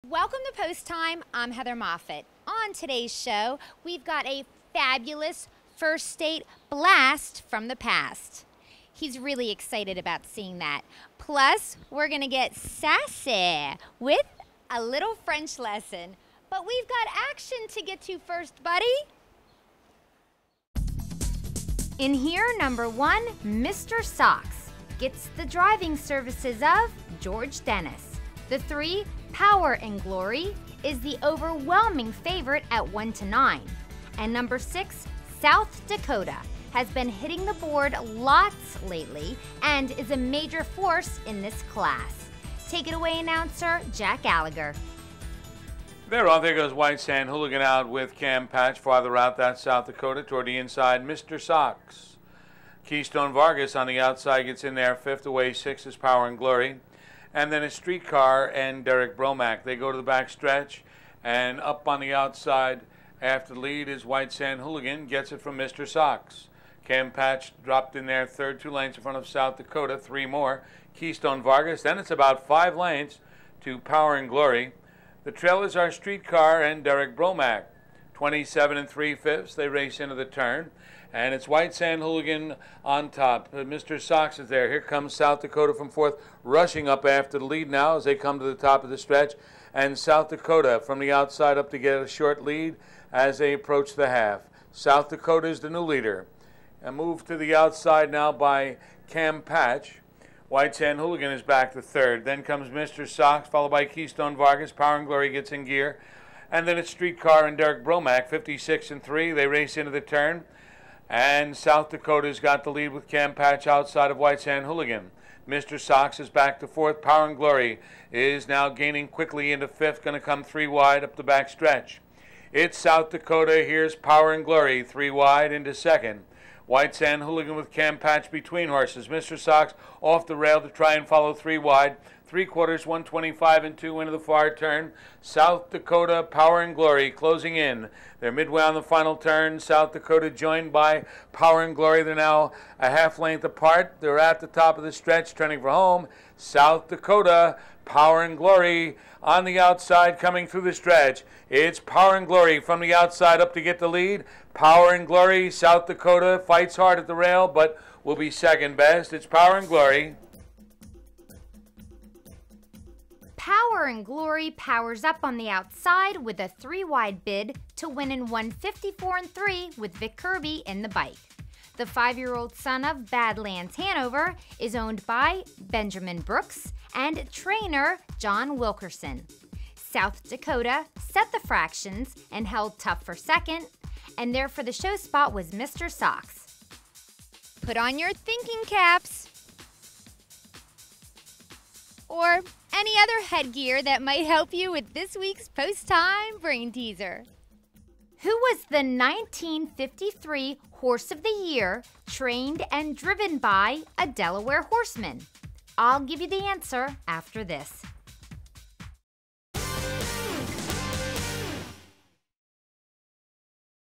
Welcome to Post Time. I'm Heather Moffat. On today's show, we've got a fabulous first state blast from the past. He's really excited about seeing that. Plus, we're going to get sassy with a little French lesson. But we've got action to get to first, buddy. In here, number one, Mr. Socks gets the driving services of George Dennis. The 3, Power and Glory, is the overwhelming favorite at 1-9. And number 6, South Dakota, has been hitting the board lots lately and is a major force in this class. Take it away, announcer Jack Gallagher. There goes White Sand Hooligan out with Cam Patch. Farther out, that's South Dakota. Toward the inside, Mr. Socks. Keystone Vargas on the outside gets in there. 5th away, 6 is Power and Glory. And then a Streetcar and Derek Bromack. They go to the back stretch. And up on the outside after the lead is White Sand Hooligan. Gets it from Mr. Socks. Cam Patch dropped in there 3rd, 2 lanes in front of South Dakota. 3 more. Keystone Vargas. Then it's about 5 lanes to Power and Glory. The trailers are Streetcar and Derek Bromack. 27 3/5. They race into the turn. And it's White Sand Hooligan on top. Mr. Socks is there. Here comes South Dakota from 4th, rushing up after the lead now as they come to the top of the stretch. And South Dakota from the outside up to get a short lead as they approach the half. South Dakota is the new leader. A move to the outside now by Cam Patch. White Sand Hooligan is back to 3rd. Then comes Mr. Socks, followed by Keystone Vargas. Power and Glory gets in gear. And then it's Streetcar and Derek Bromack, 56 3. They race into the turn. And South Dakota's got the lead with Cam Patch outside of White Sand Hooligan. Mr. Socks is back to 4th. Power and Glory is now gaining quickly into 5th. Going to come 3 wide up the back stretch. It's South Dakota. Here's Power and Glory, 3 wide into 2nd. White Sand Hooligan with Cam Patch between horses. Mr. Socks off the rail to try and follow 3 wide. 3/4, 125 2 into the far turn. South Dakota, Power and Glory closing in. They're midway on the final turn. South Dakota joined by Power and Glory. They're now a half length apart. They're at the top of the stretch, turning for home. South Dakota, Power and Glory on the outside coming through the stretch. It's Power and Glory from the outside up to get the lead. Power and Glory, South Dakota fights hard at the rail, but will be second best. It's Power and Glory. Power and Glory powers up on the outside with a 3 wide bid to win in 154 3 with Vic Kirby in the bike. The 5-year-old son of Badlands Hanover is owned by Benjamin Brooks and trainer John Wilkerson. South Dakota set the fractions and held tough for 2nd, and there for the show spot was Mr. Socks. Put on your thinking caps or any other headgear that might help you with this week's Post Time brain teaser. Who was the 1953 Horse of the Year trained and driven by a Delaware horseman? I'll give you the answer after this.